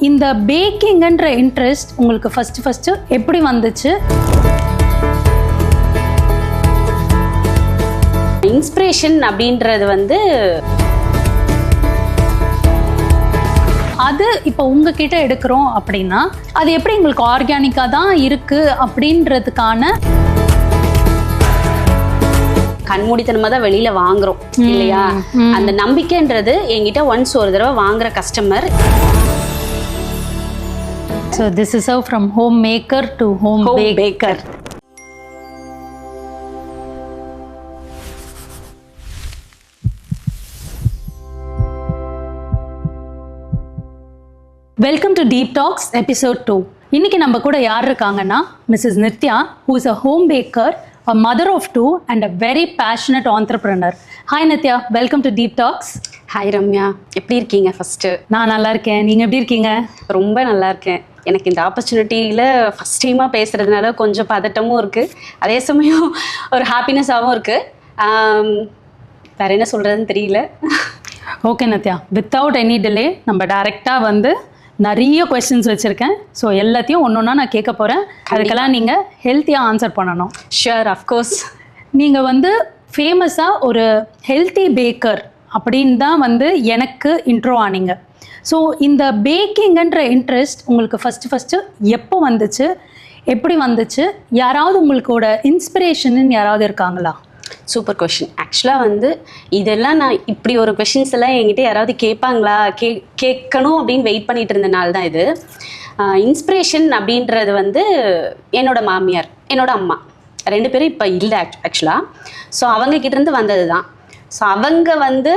இந்த பேக்கிங்ன்ற இன்ட்ரெஸ்ட் உங்களுக்கு ஃபஸ்ட்டு எப்படி வந்துச்சு? இன்ஸ்பிரேஷன் அப்படின்றது வந்து அது இப்போ உங்ககிட்ட எடுக்கிறோம் அப்படின்னா அது எப்படி உங்களுக்கு ஆர்கானிக்காக தான் இருக்குது அப்படின்றதுக்கான கண்மூடித்தனமாக தான் வெளியில் வாங்குறோம் இல்லையா? அந்த நம்பிக்கைன்றது என்கிட்ட ஒன்ஸ் ஒரு தடவை வாங்குற customer. So this is how from homemaker to home baker. Welcome to deep talks episode 2. இன்னைக்கு நம்ம கூட யார் இருக்காங்கன்னா Mrs Nithya, who is a home baker, a mother of 2 and a very passionate entrepreneur. Hi Nithya, welcome to deep talks. Hi Ramya, எப்படி இருக்கீங்க? First நான் நல்லா இருக்கேன், நீங்கள் எப்படி இருக்கீங்க? ரொம்ப நல்லா இருக்கேன். எனக்கு இந்த ஆப்பர்ச்சுனிட்டியில் ஃபஸ்ட் டைமாக பேசுகிறதுனால கொஞ்சம் பதட்டமும் இருக்குது, அதே சமயம் ஒரு ஹாப்பினஸாகவும் இருக்குது. வேறு என்ன சொல்கிறதுன்னு தெரியல. Okay Nithya, without any delay நம்ம டைரெக்டாக வந்து நிறைய கொஸ்டின்ஸ் வச்சுருக்கேன். ஸோ எல்லாத்தையும் ஒன்று ஒன்றா நான் கேட்க போகிறேன். அதுக்கெல்லாம் நீங்கள் ஹெல்த்தியாக ஆன்சர் பண்ணணும். Sure, of course. நீங்கள் வந்து ஃபேமஸாக ஒரு ஹெல்த்தி பேக்கர் அப்படின்னு தான் வந்து எனக்கு இன்ட்ரோ ஆனீங்க. ஸோ இந்த பேக்கிங்கன்ற இன்ட்ரெஸ்ட் உங்களுக்கு ஃபஸ்ட்டு எப்போ வந்துச்சு, எப்படி வந்துச்சு, யாராவது உங்களுக்கோட இன்ஸ்பிரேஷன்னு யாராவது இருக்காங்களா? Super question. ஆக்சுவலாக வந்து இதெல்லாம் நான் இப்படி ஒரு கொஷின்ஸ் எல்லாம் என்கிட்ட யாராவது கேட்பாங்களா, கேட்கணும் அப்படின்னு வெயிட் பண்ணிட்டு இருந்தனால தான் இது. இன்ஸ்பிரேஷன் அப்படின்றது வந்து என்னோட மாமியார், என்னோட அம்மா, 2 பேரும் இப்போ இல்லை ஆக்சுவலாக. ஸோ அவங்கக்கிட்டேருந்து வந்தது தான். ஸோ அவங்க வந்து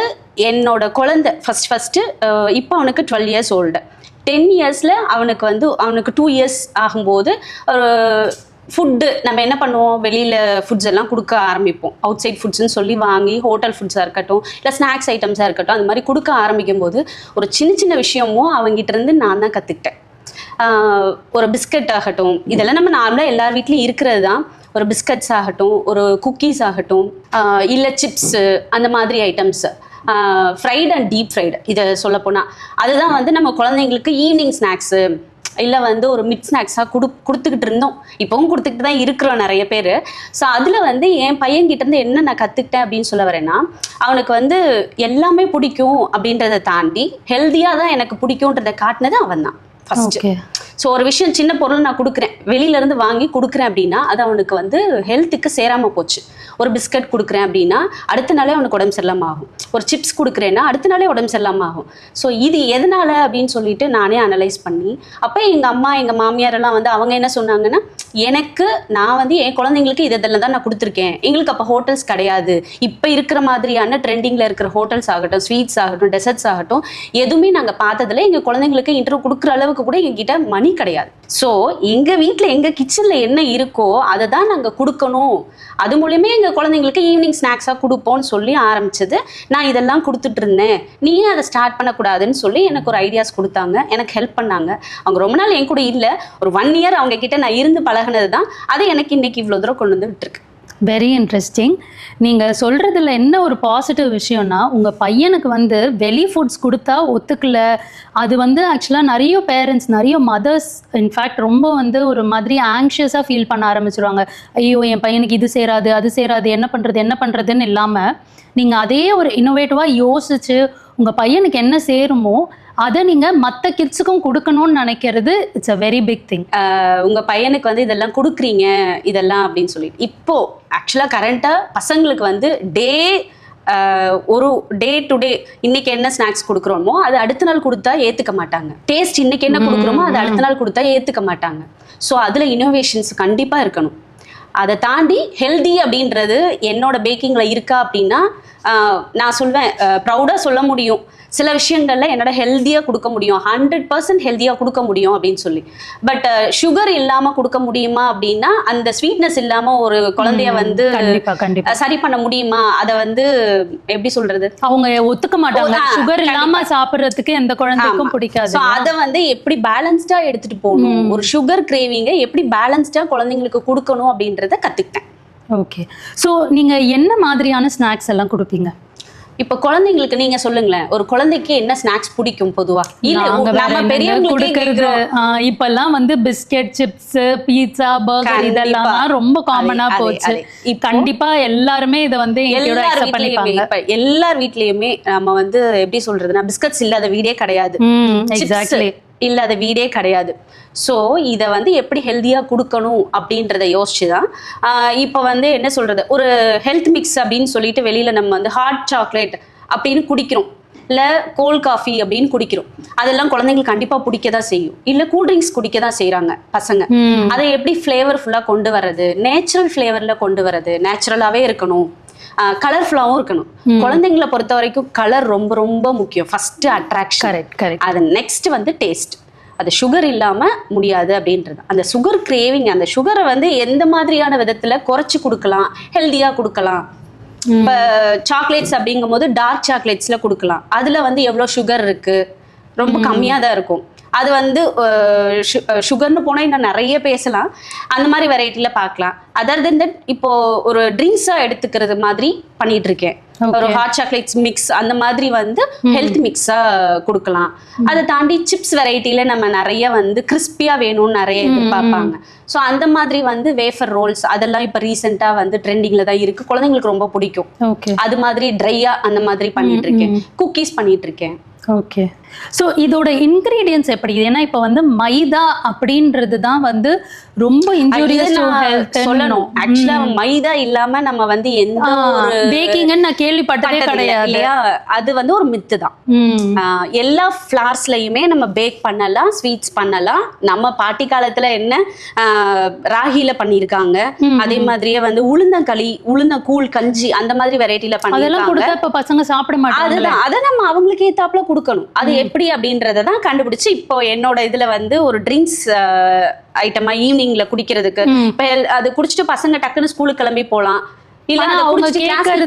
என்னோட குழந்தை ஃபஸ்ட்டு இப்போ அவனுக்கு 12 years ஓல்டு. 10 yearsல அவனுக்கு 2 years ஆகும்போது ஒரு ஃபுட்டு நம்ம என்ன பண்ணுவோம், வெளியில் ஃபுட்ஸ் எல்லாம் கொடுக்க ஆரம்பிப்போம். அவுட் சைட் ஃபுட்ஸ்ன்னு சொல்லி வாங்கி, ஹோட்டல் ஃபுட்ஸாக இருக்கட்டும் இல்லை ஸ்நாக்ஸ் ஐட்டம்ஸாக இருக்கட்டும், அந்த மாதிரி கொடுக்க ஆரம்பிக்கும் போது ஒரு சின்ன விஷயமும் அவங்ககிட்டருந்து நான் தான் கற்றுக்கிட்டேன். ஒரு பிஸ்கட் ஆகட்டும், இதெல்லாம் நம்ம நார்மலாக எல்லார் வீட்லேயும் இருக்கிறது தான். ஒரு பிஸ்கட்ஸ் ஆகட்டும், ஒரு குக்கீஸ் ஆகட்டும், இல்லை சிப்ஸு, அந்த மாதிரி items, fried and deep fried, இதை சொல்லப்போனால் அதுதான் வந்து நம்ம குழந்தைங்களுக்கு ஈவினிங் ஸ்நாக்ஸு இல்லை வந்து ஒரு மிட் ஸ்நாக்ஸாக கொடுத்துக்கிட்டு இருந்தோம். இப்போவும் கொடுத்துக்கிட்டு தான் இருக்கிறோம் நிறைய பேர். ஸோ அதில் வந்து என் பையன்கிட்டேருந்து என்ன நான் கற்றுக்கிட்டேன் அப்படின்னு சொல்ல வரேன்னா, அவனுக்கு வந்து எல்லாமே பிடிக்கும் அப்படின்றத தாண்டி ஹெல்த்தியாக தான் எனக்கு பிடிக்கும்ன்றதை காட்டினது அவன் தான் ஃபஸ்ட்டு. ஸோ ஒரு விஷயம், சின்ன பொருள் நான் கொடுக்குறேன், வெளியிலேருந்து வாங்கி கொடுக்குறேன் அப்படின்னா அது அவனுக்கு வந்து ஹெல்த்துக்கு சேராமல் போச்சு. ஒரு பிஸ்கட் கொடுக்குறேன் அப்படின்னா அடுத்த நாளே அவனுக்கு உடம்பு சரியில்லாமல் ஆகும். ஒரு சிப்ஸ் கொடுக்குறேன்னா அடுத்த நாளே உடம்பு சரியில்லாமல் ஆகும். ஸோ இது எதனால் அப்படின்னு சொல்லிட்டு நானே அனலைஸ் பண்ணி, அப்போ எங்கள் அம்மா, எங்கள் மாமியாரெல்லாம் வந்து அவங்க என்ன சொன்னாங்கன்னா, நான் வந்து என் குழந்தைங்களுக்கு இதெல்லாம் தான் நான் கொடுத்துருக்கேன். எங்களுக்கு அப்போ ஹோட்டல்ஸ் கிடையாது. இப்போ இருக்கிற மாதிரியான ட்ரெண்டிங்கில் இருக்கிற ஹோட்டல்ஸ் ஆகட்டும், ஸ்வீட்ஸ் ஆகட்டும், டெசர்ட்ஸ் ஆகட்டும், எதுவுமே நாங்கள் பார்த்ததில்ல. எங்கள் குழந்தைங்களுக்கு இன்டர்வியூ கொடுக்குற அளவுக்கு கூட எங்ககிட்ட மணி கிடையாது. ஸோ எங்கள் வீட்டில் எங்கள் கிச்சனில் என்ன இருக்கோ அதை தான் நாங்கள் கொடுக்கணும். அது மூலியமே எங்கள் குழந்தைங்களுக்கு ஈவினிங் ஸ்நாக்ஸாக கொடுப்போம்னு சொல்லி ஆரம்பிச்சது. நான் இதெல்லாம் கொடுத்துட்டு இருந்தேன், நீயே அதை ஸ்டார்ட் பண்ணக்கூடாதுன்னு சொல்லி எனக்கு ஒரு ஐடியாஸ் கொடுத்தாங்க, எனக்கு ஹெல்ப் பண்ணாங்க. அவங்க ரொம்ப நாள் என் கூட இல்லை, ஒரு 1 year அவங்க கிட்ட நான் இருந்து பழகினது தான் அது எனக்கு இன்னைக்கு இவ்வளோ தூரம் கொண்டு வந்து விட்டுருக்கு. Very interesting. நீங்கள் சொல்கிறதுல என்ன ஒரு பாசிட்டிவ் விஷயம்னா, உங்கள் பையனுக்கு வந்து வெளி ஃபுட்ஸ் கொடுத்தா ஒத்துக்கல. அது வந்து ஆக்சுவலாக நிறைய பேரண்ட்ஸ், நிறைய மதர்ஸ் இன்ஃபேக்ட் ரொம்ப வந்து ஒரு மாதிரி ஆங்ஷியஸாக ஃபீல் பண்ண ஆரம்பிச்சிருவாங்க. ஐயோ என் பையனுக்கு இது சேராது, அது சேராது, என்ன பண்ணுறதுன்னு இல்லாமல் நீங்கள் அதே ஒரு இன்னோவேட்டிவாக யோசிச்சு உங்கள் பையனுக்கு என்ன சேருமோ அதை நீங்கள் மற்ற கிட்ஸுக்கும் கொடுக்கணும்னு நினைக்கிறது it's a very big thing. உங்கள் பையனுக்கு வந்து இதெல்லாம் கொடுக்குறீங்க இதெல்லாம் அப்படின்னு சொல்லிட்டு, இப்போது ஆக்சுவலாக கரண்ட்டாக பசங்களுக்கு வந்து ஒரு டே டு டே இன்னைக்கு என்ன ஸ்நாக்ஸ் கொடுக்குறோமோ அது அடுத்த நாள் கொடுத்தா ஏற்றுக்க மாட்டாங்க. டேஸ்ட் இன்னைக்கு என்ன கொடுக்குறோமோ அது அடுத்த நாள் கொடுத்தா ஏற்றுக்க மாட்டாங்க. ஸோ அதில் இன்னோவேஷன்ஸ் கண்டிப்பாக இருக்கணும். அதை தாண்டி ஹெல்தி அப்படின்றது என்னோட பேக்கிங்கில் இருக்கா அப்படின்னா நான் சொல்வேன், ப்ரௌடாக சொல்ல முடியும், சில விஷயங்கள்ல என்னோட ஹெல்த்தியாக கொடுக்க முடியும், 100% ஹெல்த்தியாக கொடுக்க முடியும் அப்படின்னு சொல்லி. பட் சுகர் இல்லாமல் கொடுக்க முடியுமா அப்படின்னா, அந்த ஸ்வீட்னஸ் இல்லாமல் ஒரு குழந்தைய வந்து சரி பண்ண முடியுமா? அதை வந்து எப்படி சொல்றது, அவங்க ஒத்துக்க மாட்டாங்க. சுகர் இல்லாமல் சாப்பிட்றதுக்கு எந்த குழந்தைக்கும் பிடிக்காது. அதை வந்து எப்படி பேலன்ஸ்டா எடுத்துட்டு போகணும், ஒரு சுகர் கிரேவிங்கை எப்படி பேலன்ஸ்டா குழந்தைங்களுக்கு கொடுக்கணும் அப்படின்றத கற்றுக்கிட்டேன். ஓகே. ஸோ நீங்கள் என்ன மாதிரியான ஸ்நாக்ஸ் எல்லாம் கொடுப்பீங்க? இப்ப குழந்தைங்களுக்கு நீங்க சொல்லுங்களேன், ஒரு குழந்தைக்கு என்ன ஸ்நாக்ஸ் பிடிக்கும் பொதுவா? இல்ல நம்ம பெரியவங்களுக்கு இப்பெல்லாம் வந்து பிஸ்கெட், சிப்ஸ், பீட்சா, பர்கர் இதெல்லாம் ரொம்ப காமனா போச்சு. கண்டிப்பா எல்லாருமே இத வந்து எல்லார் வீட்லயுமே நம்ம வந்து எப்படி சொல்றதுன்னா, பிஸ்கட்ஸ் இல்லாத வீடே கிடையாது, இல்லாத வீடே கிடையாது. ஸோ இதை வந்து எப்படி ஹெல்த்தியாக கொடுக்கணும் அப்படின்றத யோசிச்சு தான் இப்போ வந்து என்ன சொல்கிறது, ஒரு ஹெல்த் மிக்ஸ் அப்படின்னு சொல்லிட்டு வெளியில் நம்ம வந்து ஹாட் சாக்லேட் அப்படின்னு குடிக்கிறோம், இல்லை கோல்ட் காஃபி அப்படின்னு குடிக்கிறோம். அதெல்லாம் குழந்தைங்களுக்கு கண்டிப்பாக பிடிக்க தான் செய்யும். இல்லை கூல்ட்ரிங்க்ஸ் குடிக்க தான் செய்கிறாங்க பசங்க. அதை எப்படி ஃப்ளேவர்ஃபுல்லாக கொண்டு வர்றது, நேச்சுரல் ஃப்ளேவரில் கொண்டு வர்றது, நேச்சுரலாகவே இருக்கணும், கலர்ஃபுல்லாகவும் இருக்கணும். குழந்தைங்களை பொறுத்த வரைக்கும் கலர் ரொம்ப ரொம்ப முக்கியம். ஃபர்ஸ்ட் அட்ராக்ஷன், அது நெக்ஸ்ட் வந்து டேஸ்ட். அது சுகர் இல்லாம முடியாது அப்படின்றது. அந்த சுகர் கிரேவிங், அந்த சுகரை வந்து எந்த மாதிரியான விதத்துல குறைச்சு கொடுக்கலாம், ஹெல்தியா கொடுக்கலாம். இப்போ சாக்லேட்ஸ் அப்படிங்கும் போது டார்க் சாக்லேட்ஸ்ல கொடுக்கலாம். அதுல வந்து எவ்வளவு சுகர் இருக்கு, ரொம்ப கம்மியா தான் இருக்கும். அது வந்து சுகர்னு போனால் இன்னும் நிறைய பேசலாம். அந்த மாதிரி வெரைட்டியில் பார்க்கலாம். அதர் தென் தட் இப்போ ஒரு ட்ரிங்க்ஸாக எடுத்துக்கிறது மாதிரி பண்ணிட்டு இருக்கேன். ஒரு ஹாட் சாக்லேட்ஸ் மிக்ஸ் அந்த மாதிரி வந்து ஹெல்த் மிக்ஸாக கொடுக்கலாம். அதை தாண்டி சிப்ஸ் வெரைட்டியில் நம்ம நிறைய வந்து கிறிஸ்பியாக வேணும்னு நிறைய எதிர்பார்ப்பாங்க. ஸோ அந்த மாதிரி வந்து வேஃபர் ரோல்ஸ் அதெல்லாம் இப்போ ரீசெண்டாக வந்து ட்ரெண்டிங்கில் தான் இருக்குது. குழந்தைங்களுக்கு ரொம்ப பிடிக்கும். அது மாதிரி ட்ரையாக அந்த மாதிரி பண்ணிட்டு இருக்கேன். குக்கீஸ் பண்ணிட்டு இருக்கேன். ஓகே. ஸோ இதோட இன்கிரீடியன்ஸ் எப்படி? ஏன்னா இப்போ வந்து மைதா அப்படின்றது தான் வந்து ரொம்ப இன்ஜூரியஸ் டு ஹெல்த் சொல்லணும். ஆக்சுவலா மைதா இல்லாம நம்ம வந்து எந்த ஒரு பேக்கிங்னு நான் கேள்விப்பட்டதே கிடையாது இல்லையா? அது வந்து ஒரு மித்து தான். எல்லா ஃப்ளார்ஸ்லயுமே நம்ம பேக் பண்ணலாம், ஸ்வீட்ஸ் பண்ணலாம். நம்ம பாட்டி காலத்துல என்ன ராகில பண்ணிருக்காங்க, அதே மாதிரியே வந்து உளுந்தங்களி, உளுந்தக்கூழ் கஞ்சி அந்த மாதிரி வெரைட்டில பண்ணிருக்காங்க. இப்ப பசங்க சாப்பிட மாட்டாங்க. அதை நம்ம அவங்களுக்கு ஏத்தாப்புல கொடுக்கணும். அது எப்படி அப்படின்றத தான் கண்டுபிடிச்சு இப்போ என்னோட இதுல வந்து ஒரு ட்ரிங்க்ஸ் ஐட்டமா ஈவினிங்ல குடிக்கிறதுக்கு. இப்ப அது குடிச்சிட்டு பசங்க டக்குன்னு ஸ்கூலுக்கு கிளம்பி போலாம், இல்ல அவங்க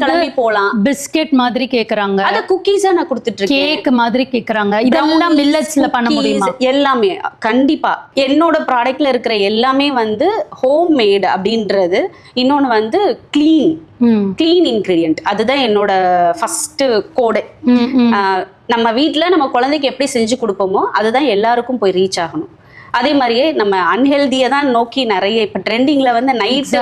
கிளம்பி போலாம். பிஸ்கெட் மாதிரி கேக்குறாங்க, அத குக்கீஸா நான் கொடுத்துட்டு இருக்கேன். கேக் மாதிரி கேக்குறாங்க. இதெல்லாம் மில்லட்ஸ்ல பண்ண முடியுமா? எல்லாமே கண்டிப்பா. என்னோட ப்ராடக்ட்ல இருக்கிற எல்லாமே வந்து ஹோம் மேட் அப்படின்றது. இன்னொன்னு வந்து கிளீன் இன்கிரீடியன்ட். அதுதான் என்னோட ஃபர்ஸ்ட் கோடு. நம்ம வீட்டுல நம்ம குழந்தைக்கு எப்படி செஞ்சு கொடுப்போமோ அதுதான் எல்லாருக்கும் போய் ரீச் ஆகணும். அதே மாதிரியே நம்ம அன்ஹெல்தியை தான் நோக்கி நிறைய இப்போ ட்ரெண்டிங்ல வந்து நைட்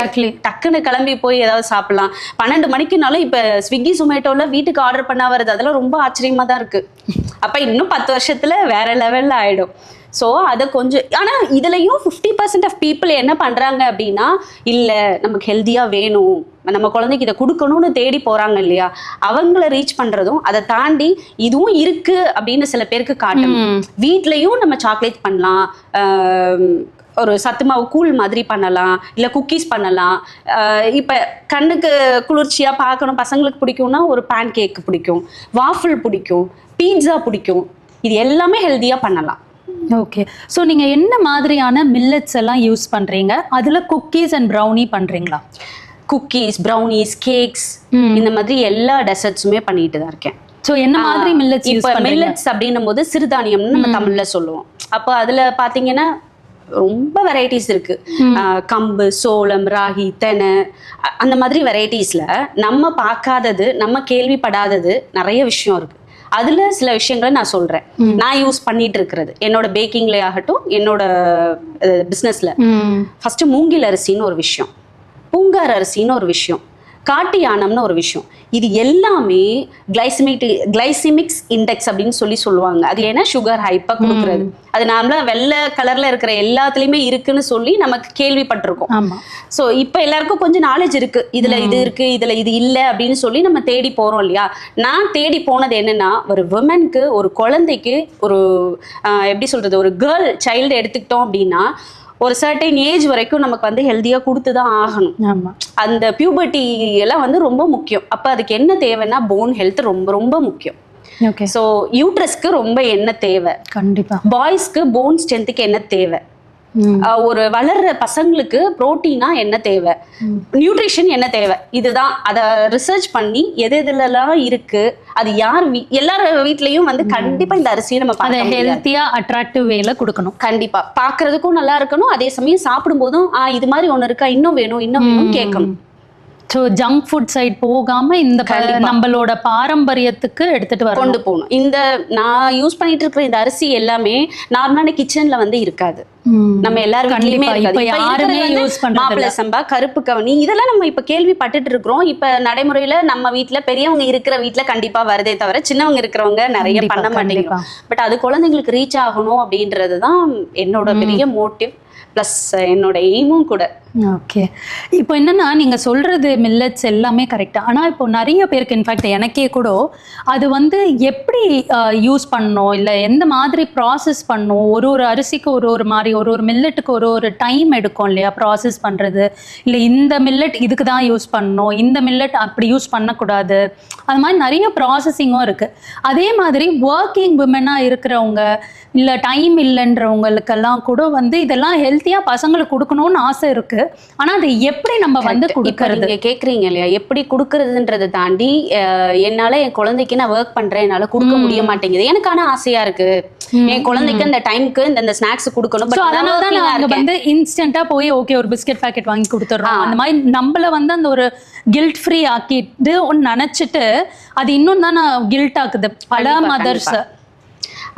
டக்குன்னு கிளம்பி போய் ஏதாவது சாப்பிடலாம். 12 மணிக்குனாலும் இப்போ ஸ்விக்கி சொமேட்டோல வீட்டுக்கு ஆர்டர் பண்ணா வருது. அதெல்லாம் ரொம்ப ஆச்சரியமா தான் இருக்கு. அப்ப இன்னும் 10 வருஷத்துல வேற லெவல்ல ஆயிடும். ஸோ அதை கொஞ்சம், ஆனால் இதுலையும் 50% ஆஃப் பீப்புள் என்ன பண்ணுறாங்க அப்படின்னா, இல்லை நமக்கு ஹெல்த்தியாக வேணும், நம்ம குழந்தைக்கு இதை கொடுக்கணும்னு தேடி போகிறாங்க இல்லையா, அவங்கள ரீச் பண்ணுறதும் அதை தாண்டி இதுவும் இருக்குது அப்படின்னு சில பேருக்கு காட்டணும். வீட்லேயும் நம்ம சாக்லேட் பண்ணலாம், ஒரு சத்து மாவு கூழ் மாதிரி பண்ணலாம், இல்லை குக்கீஸ் பண்ணலாம். இப்போ கண்ணுக்கு குளிர்ச்சியாக பார்க்கணும், பசங்களுக்கு பிடிக்கும்னா ஒரு பேன் கேக் பிடிக்கும், வாஃபிள் பிடிக்கும், பீட்சா பிடிக்கும். இது எல்லாமே ஹெல்த்தியாக பண்ணலாம். ஓகே. ஸோ நீங்கள் என்ன மாதிரியான மில்லட்ஸ் எல்லாம் யூஸ் பண்ணுறீங்க? அதில் குக்கீஸ் அண்ட் ப்ரௌனி பண்ணுறீங்களா? குக்கீஸ், ப்ரௌனிஸ், கேக்ஸ் இந்த மாதிரி எல்லா டெசர்ட்ஸுமே பண்ணிட்டு தான் இருக்கேன். ஸோ என்ன மாதிரி மில்லட்ஸ் யூஸ் பண்ணுறீங்க? மில்லட்ஸ் அப்படின்னும் போது சிறுதானியம்னு நம்ம தமிழில் சொல்லுவோம். அப்போ அதில் பார்த்தீங்கன்னா ரொம்ப வெரைட்டிஸ் இருக்கு. கம்பு, சோளம், ராகி, தெனை அந்த மாதிரி வெரைட்டிஸில் நம்ம பார்க்காதது, நம்ம கேள்விப்படாதது நிறைய விஷயம் இருக்கு. அதுல சில விஷயங்களை நான் சொல்றேன். நான் யூஸ் பண்ணிட்டு இருக்கிறது என்னோட பேக்கிங்ல ஆகட்டும், என்னோட பிசினஸ்ல. ஃபர்ஸ்ட் மூங்கில் அரிசின்னு ஒரு விஷயம், பூங்கார் அரிசின்னு ஒரு விஷயம், காட்டு யானம்னு ஒரு விஷயம். இது எல்லாமே கிளைசிமிக்ஸ் இண்டெக்ஸ் அப்படின்னு சொல்லுவாங்க. அது ஏன்னா சுகர் ஹைப்பா கொடுக்கறது. அது நாமளா வெள்ளை கலர்ல இருக்கிற எல்லாத்துலயுமே இருக்குன்னு சொல்லி நமக்கு கேள்விப்பட்டிருக்கோம். ஸோ இப்போ எல்லாருக்கும் கொஞ்சம் நாலேஜ் இருக்கு, இதுல இது இருக்கு, இதுல இது இல்லை அப்படின்னு சொல்லி நம்ம தேடி போறோம் இல்லையா. நான் தேடி போனது என்னன்னா, ஒரு விமனுக்கு, ஒரு குழந்தைக்கு, ஒரு எப்படி சொல்றது, ஒரு கேர்ள் சைல்டு எடுத்துக்கிட்டோம் அப்படின்னா ஒரு சர்டைன் ஏஜ் வரைக்கும் நமக்கு வந்து ஹெல்த்தியா கொடுத்துதான் ஆகணும். அந்த பியூபர்ட்டி எல்லாம் வந்து ரொம்ப முக்கியம். அப்ப அதுக்கு என்ன தேவைன்னா போன் ஹெல்த் ரொம்ப ரொம்ப முக்கியம். ஸோ யூட்ரஸ்க்கு ரொம்ப என்ன தேவை, கண்டிப்பா பாய்ஸ்க்கு போன் ஸ்ட்ரென்த்துக்கு என்ன தேவை, ஒரு வளர்ற பசங்களுக்கு புரோட்டீனா என்ன தேவை, நியூட்ரிஷன் என்ன தேவை, இதுதான். அதை ரிசர்ச் பண்ணி எது எதுலாம் இருக்கு, அது யார் எல்லார் வீட்லயும் வந்து கண்டிப்பா இந்த அரிசியை நம்ம ஹெல்த்தியா அட்ராக்டிவ் வேல கொடுக்கணும். கண்டிப்பா பார்க்கறதுக்கும் நல்லா இருக்கணும், அதே சமயம் சாப்பிடும் போதும் இது மாதிரி ஒண்ணு இருக்கா, இன்னும் வேணும் இன்னும் வேணும் கேட்கணும். ஸோ ஜங்க் ஃபுட் சைட் போகாம இந்த நம்மளோட பாரம்பரியத்துக்கு எடுத்துட்டு வர கொண்டு போகணும். இந்த நான் யூஸ் பண்ணிட்டு இருக்கிற இந்த அரிசி எல்லாமே நார்மலான கிச்சன்ல வந்து இருக்காது. நம்ம எல்லாரும் வீட்லயுமே இருக்காது. மாப்பிள்ளை சம்பா, கருப்பு கவனி இதெல்லாம் நம்ம இப்ப கேள்விப்பட்டுட்டு இருக்கிறோம். இப்ப நடைமுறையில நம்ம வீட்டுல பெரியவங்க இருக்கிற வீட்டுல கண்டிப்பா வருதே தவிர சின்னவங்க இருக்கிறவங்க நிறைய பண்ண மாட்டேங்கிறோம். பட் அது குழந்தைங்களுக்கு ரீச் ஆகணும் அப்படின்றதுதான் என்னோட பெரிய மோட்டிவ், பிளஸ் என்னோட எய்மும் கூட. ஓகே, இப்போ என்னன்னா நீங்க சொல்றது மில்லட்ஸ் எல்லாமே கரெக்டா, ஆனா இப்போ நிறைய பேருக்கு இன்ஃபேக்ட் எனக்கே கூட அது வந்து எப்படி யூஸ் பண்ணணும் இல்லை எந்த மாதிரி ப்ராசஸ் பண்ணணும், ஒரு ஒரு அரிசிக்கு ஒரு ஒரு மாதிரி, ஒரு ஒரு மில்லட்டுக்கு ஒரு ஒரு டைம் எடுக்கும் இல்லையா ப்ராசஸ் பண்றது, இல்லை இந்த மில்லட் இதுக்கு தான் யூஸ் பண்ணணும், இந்த மில்லட் அப்படி யூஸ் பண்ணக்கூடாது, அது மாதிரி நிறைய ப்ராசஸிங்கும் இருக்கு. அதே மாதிரி ஒர்க்கிங் விமனாக இருக்கிறவங்க இல்லை டைம் இல்லைன்றவங்களுக்கெல்லாம் கூட வந்து இதெல்லாம் ஹெல்த்தியா பசங்களுக்கு கொடுக்கணும்னு ஆசை இருக்கு. ஆனா அது எப்படி நம்ம வந்து கொடுக்கறது? நீங்க கேக்குறீங்க இல்லையா எப்படி கொடுக்கறதுன்றதை தாண்டி என்னால என் குழந்தைக்கு நான் ஒர்க் பண்றேன், என்னால கொடுக்க முடிய மாட்டேங்குது, எனக்கான ஆசையா இருக்கு என் குழந்தைக்கு இந்த டைம்க்கு இந்த ஸ்நாக்ஸ் கொடுக்கணும். அதனாலதான் நாங்க வந்து இன்ஸ்டன்டா போய் ஓகே ஒரு பிஸ்கெட் பாக்கெட் வாங்கி கொடுத்துறோம். அந்த மாதிரி நம்மள வந்து அந்த ஒரு கில்ட் ஃப்ரீ ஆக்கிட்டு ஒன்னு நினைச்சிட்டு அது இன்னும் தான் கில்ட் ஆக்குது பல மதர்ஸ்.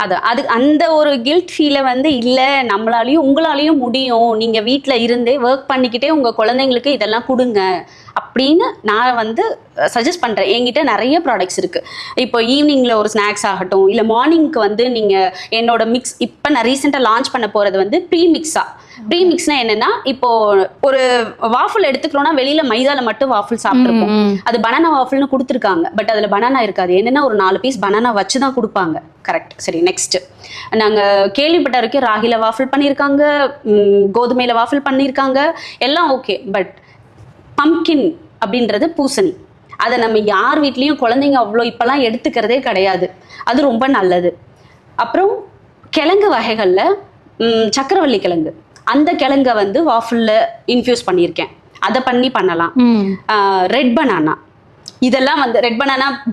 அது அந்த ஒரு கில்ட் ஃபீலை வந்து இல்லை நம்மளாலையும் உங்களாலையும் முடியும், நீங்கள் வீட்டில் இருந்தே ஒர்க் பண்ணிக்கிட்டே உங்கள் குழந்தைங்களுக்கு இதெல்லாம் கொடுங்க அப்படின்னு நான் வந்து சஜஸ்ட் பண்ணுறேன். என்கிட்ட நிறைய ப்ராடக்ட்ஸ் இருக்குது. இப்போ ஈவினிங்கில் ஒரு ஸ்நாக்ஸ் ஆகட்டும், இல்லை மார்னிங்க்கு வந்து நீங்கள் என்னோட மிக்ஸ் இப்போ நான் ரீசெண்டாக லான்ச் பண்ண போகிறது வந்து ப்ரீமிக்ஸ்னா என்னன்னா, இப்போ ஒரு வாஃபிள் எடுத்துக்கிறோம்னா வெளியில மைதால மட்டும் வாஃபிள் சாப்பிட்டுருப்போம், அது பனானா வாஃபிள்னு கொடுத்துருக்காங்க. பட் அதுல பனானா இருக்காது. என்னன்னா ஒரு 4 பீஸ் பனானா வச்சு தான் கொடுப்பாங்க. கரெக்ட். சரி, நெக்ஸ்ட் நாங்க கேள்விப்பட்ட வரைக்கும் ராகில வாஃபிள் பண்ணியிருக்காங்க, கோதுமையில வாஃபிள் பண்ணியிருக்காங்க, எல்லாம் ஓகே. பட் பம்கின் அப்படின்றது பூசணி, அதை நம்ம யார் வீட்லேயும் குழந்தைங்க அவ்வளோ இப்போல்லாம் எடுத்துக்கிறதே கிடையாது. அது ரொம்ப நல்லது. அப்புறம் கிழங்கு வகைகளில் சக்கரவள்ளி கிழங்கு, அந்த கிழங்கை வந்து வாஃபிளில் இன்ஃபியூஸ் பண்ணியிருக்கேன், அதை பண்ணலாம். ரெட் பனானா, இதெல்லாம் வந்து ரெட்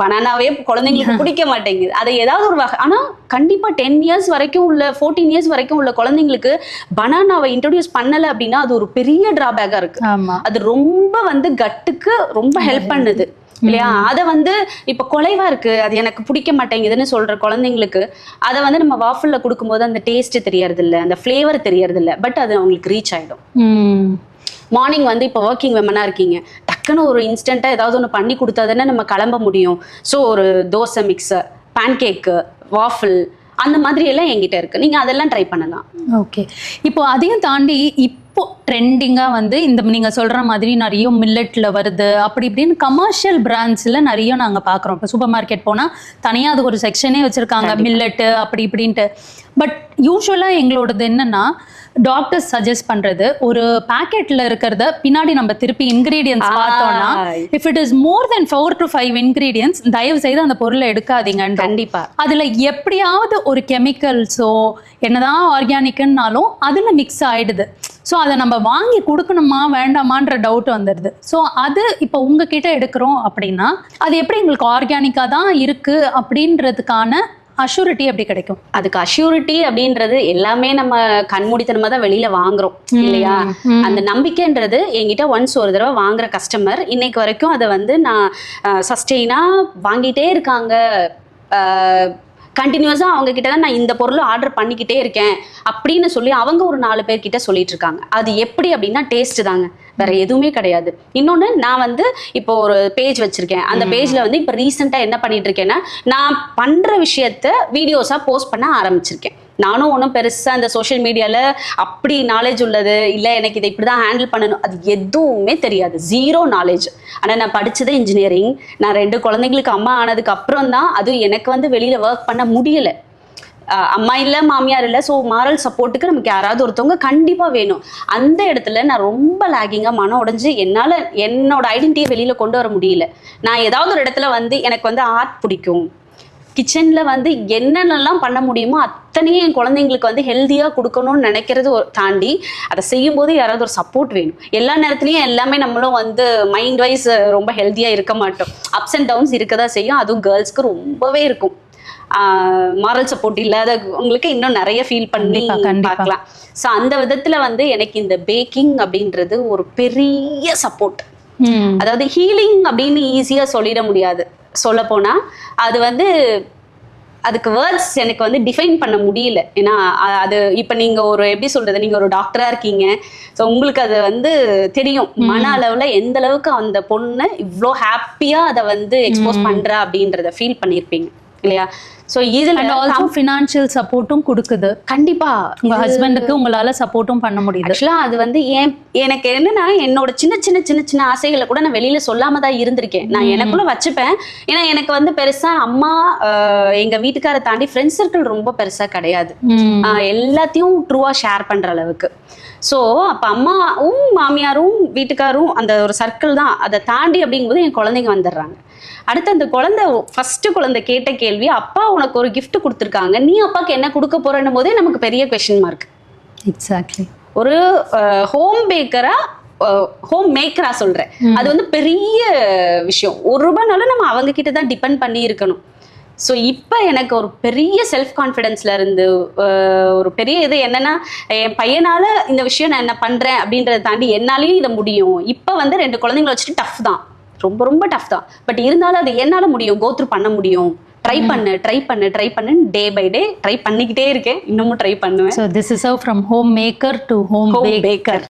பனானாவே குழந்தைங்களுக்கு பிடிக்க மாட்டேங்குது. அதை ஏதாவது ஒரு வகை, ஆனால் கண்டிப்பாக 10 இயர்ஸ் வரைக்கும் உள்ள 14 இயர்ஸ் வரைக்கும் உள்ள குழந்தைங்களுக்கு பனானாவை இன்ட்ரோடியூஸ் பண்ணலை அப்படின்னா அது ஒரு பெரிய டிராபேக்காக இருக்கு. அது ரொம்ப வந்து கட்டுக்கு ரொம்ப ஹெல்ப் பண்ணுது இல்லையா? அதை வந்து இப்போ குலைவா இருக்கு, அது எனக்கு பிடிக்க மாட்டேங்குதுன்னு சொல்ற குழந்தைங்களுக்கு அதை வந்து நம்ம வாஃபிள்ல கொடுக்கும்போது அந்த டேஸ்ட் தெரியறது இல்லை, அந்த ஃப்ளேவர் தெரியறது இல்லை. பட் அது அவங்களுக்கு ரீச் ஆயிடும். மார்னிங் வந்து இப்போ ஒர்க்கிங் விமனாக இருக்கீங்க, டக்குன்னு ஒரு இன்ஸ்டண்ட்டாக ஏதாவது ஒன்று பண்ணி கொடுத்தா தானே நம்ம கிளம்ப முடியும். ஸோ ஒரு தோசை மிக்ஸர், பேன்கேக்கு, வாஃபிள், அந்த மாதிரி எல்லாம் என்கிட்ட இருக்கு. நீங்கள் அதெல்லாம் ட்ரை பண்ணலாம். ஓகே, இப்போ அதையும் தாண்டி இப்போ ட்ரெண்டிங்காக வந்து இந்த நீங்கள் சொல்கிற மாதிரி நிறைய மில்லட்டில் வருது, அப்படி இப்படின்னு கமர்ஷியல் பிராண்ட்ஸில் நிறைய நாங்கள் பார்க்குறோம். இப்போ சூப்பர் மார்க்கெட் போனால் தனியாக அது ஒரு செக்ஷனே வச்சுருக்காங்க மில்லட்டு அப்படி இப்படின்ட்டு. பட் யூஸ்வலாக எங்களோடது என்னென்னா, டாக்டர்ஸ் சஜஸ்ட் பண்றது ஒரு பாக்கெட்ல இருக்கிறத பின்னாடி நம்ம திருப்பி இன்கிரீடியன்ஸ் பார்த்தோம்னா, if it is more then 4 to 5 ingredients, தயவு செய்து அந்த பொருளை எடுக்காதீங்க. கண்டிப்பா அதுல எப்படியாவது ஒரு கெமிக்கல்ஸோ என்னதான் ஆர்கானிக்னாலும் அதுல மிக்ஸ் ஆயிடுது. ஸோ அதை நம்ம வாங்கி கொடுக்கணுமா வேண்டாமான்ற டவுட் வந்துடுது. ஸோ அது இப்போ உங்ககிட்ட எடுக்கிறோம் அப்படின்னா அது எப்படி எங்களுக்கு ஆர்கானிக்காக தான் இருக்கு அப்படின்றதுக்கான அஷூரிட்டி எப்படி கிடைக்கும்? அதுக்கு அஷூரிட்டி அப்படின்றது எல்லாமே நம்ம கண்மூடித்தனமா தான் வெளியில வாங்குறோம் இல்லையா? அந்த நம்பிக்கைன்றது என்கிட்ட ஒன்ஸ் ஒரு தடவை வாங்குற கஸ்டமர் இன்னைக்கு வரைக்கும் அதை வந்து நான் சஸ்டெயினா வாங்கிட்டே இருக்காங்க. கண்டினியூஸா அவங்க கிட்ட தான் நான் இந்த பொருள் ஆர்டர் பண்ணிக்கிட்டே இருக்கேன் அப்படின்னு சொல்லி அவங்க ஒரு 4 பேர்கிட்ட சொல்லிட்டு இருக்காங்க. அது எப்படி அப்படின்னா டேஸ்ட் தாங்க, வேற எதுவுமே கிடையாது. இன்னொன்று, நான் வந்து இப்போ ஒரு பேஜ் வச்சிருக்கேன். அந்த பேஜ்ல வந்து இப்போ ரீசெண்டாக என்ன பண்ணிட்டு இருக்கேன்னா, நான் பண்ற விஷயத்த வீடியோஸா போஸ்ட் பண்ண ஆரம்பிச்சிருக்கேன். நானும் ஒன்றும் பெருசாக அந்த சோஷியல் மீடியாவில் அப்படி நாலேஜ் உள்ளது இல்லை, எனக்கு இதை இப்படி தான் ஹேண்டில் பண்ணணும் அது எதுவுமே தெரியாது, 0 நாலேஜ். ஆனால் நான் படித்தது இன்ஜினியரிங். நான் 2 குழந்தைங்களுக்கு அம்மா ஆனதுக்கு அப்புறம் தான் அதுவும் எனக்கு வந்து வெளியில் ஒர்க் பண்ண முடியலை. அம்மா இல்லை, மாமியார் இல்லை. ஸோ மாரல் சப்போர்ட்டுக்கு நமக்கு யாராவது ஒருத்தவங்க கண்டிப்பாக வேணும். அந்த இடத்துல நான் ரொம்ப லேகிங்காக மனம் உடைஞ்சு என்னால் என்னோட ஐடென்டிட்டியை வெளியில் கொண்டு வர முடியல. நான் ஏதாவது ஒரு இடத்துல வந்து எனக்கு வந்து ஆர்ட் பிடிக்கும், கிச்சனில் வந்து என்னென்னலாம் பண்ண முடியுமோ அத்தனையும் என் குழந்தைங்களுக்கு வந்து ஹெல்த்தியாக கொடுக்கணும்னு நினைக்கிறது தாண்டி அதை செய்யும்போது யாராவது ஒரு சப்போர்ட் வேணும். எல்லா நேரத்துலையும் எல்லாமே நம்மளும் வந்து மைண்ட் வைஸ் ரொம்ப ஹெல்த்தியாக இருக்க மாட்டோம். அப்ஸ் அண்ட் டவுன்ஸ் இருக்க தான் செய்யும். அதுவும் கேர்ள்ஸ்க்கு ரொம்பவே இருக்கும். மாரல் சப்போர்ட் இல்லாத உங்களுக்கு இன்னும் நிறைய ஃபீல் பண்ணி பார்க்கலாம். ஸோ அந்த விதத்தில் வந்து எனக்கு இந்த பேக்கிங் அப்படின்றது ஒரு பெரிய சப்போர்ட். அதாவது ஹீலிங் அப்படின்னு ஈஸியா சொல்லிட முடியாது. சொல்ல போனா அது வந்து அதுக்கு வேர்ட்ஸ் எனக்கு வந்து டிஃபைன் பண்ண முடியல. ஏன்னா அது இப்ப நீங்க ஒரு எப்படி சொல்றது, நீங்க ஒரு டாக்டரா இருக்கீங்க, ஸோ உங்களுக்கு அது வந்து தெரியும் மன அளவுல எந்த அளவுக்கு அந்த பொண்ணு இவ்வளோ ஹாப்பியா அதை வந்து எக்ஸ்போஸ் பண்றா அப்படின்றத ஃபீல் பண்ணியிருப்பீங்க இல்லையா? ஸோ இதுல ஆல்சோ ஃபினான்ஷியல் சப்போர்ட்டும் கொடுக்குது. கண்டிப்பா உங்க ஹஸ்பண்டுக்கு உங்களால சப்போர்ட்டும் பண்ண முடியுது. ஆக்சுவலா அது வந்து எனக்கு என்னன்னா என்னோட சின்ன சின்ன சின்ன சின்ன ஆசைகளை கூட நான் வெளியில சொல்லாம தான் இருந்திருக்கேன். நான் எனக்குள்ள வச்சுப்பேன். ஏன்னா எனக்கு வந்து பெருசா அம்மா எங்க வீட்டுக்காரை தாண்டி ஃப்ரெண்ட்ஸ் சர்க்கிள் ரொம்ப பெருசா கிடையாது. எல்லாத்தையும் ட்ரூவா ஷேர் பண்ற அளவுக்கு. ஸோ அப்போ அம்மாவும் மாமியாரும் வீட்டுக்காரும் அந்த ஒரு சர்க்கிள் தான். அதை தாண்டி அப்படிங்கும்போது என் குழந்தைங்க வந்துடுறாங்க. அடுத்து அந்த ஃபர்ஸ்ட் குழந்தை கேட்ட கேள்வி, அப்பா உனக்கு ஒரு கிஃப்ட் கொடுத்துருக்காங்க, நீ அப்பாவுக்கு என்ன கொடுக்க போறன்னும் போதே நமக்கு பெரிய கொஸ்டின் மார்க். எக்ஸாக்ட்லி. ஒரு ஹோம் மேக்கரா சொல்றேன், அது வந்து பெரிய விஷயம். ₹1 நம்ம அவங்க கிட்ட தான் டிபெண்ட் பண்ணி இருக்கணும். ஸோ இப்போ எனக்கு ஒரு பெரிய செல்ஃப் கான்ஃபிடென்ஸ்ல இருந்து ஒரு பெரிய இது என்னன்னா, என் பையனால இந்த விஷயம் நான் என்ன பண்றேன் அப்படின்றத தாண்டி என்னாலையும் இதை முடியும். இப்போ வந்து 2 குழந்தைங்களை வச்சுட்டு டஃப் தான், ரொம்ப ரொம்ப டஃப் தான். பட் இருந்தாலும் அது என்னால முடியும், கோத்ரூ பண்ண முடியும். ட்ரை பண்ணு டே பை டே ட்ரை பண்ணிக்கிட்டே இருக்கேன். இன்னமும் ட்ரை பண்ணுவேன். So this is how from homemaker to home baker.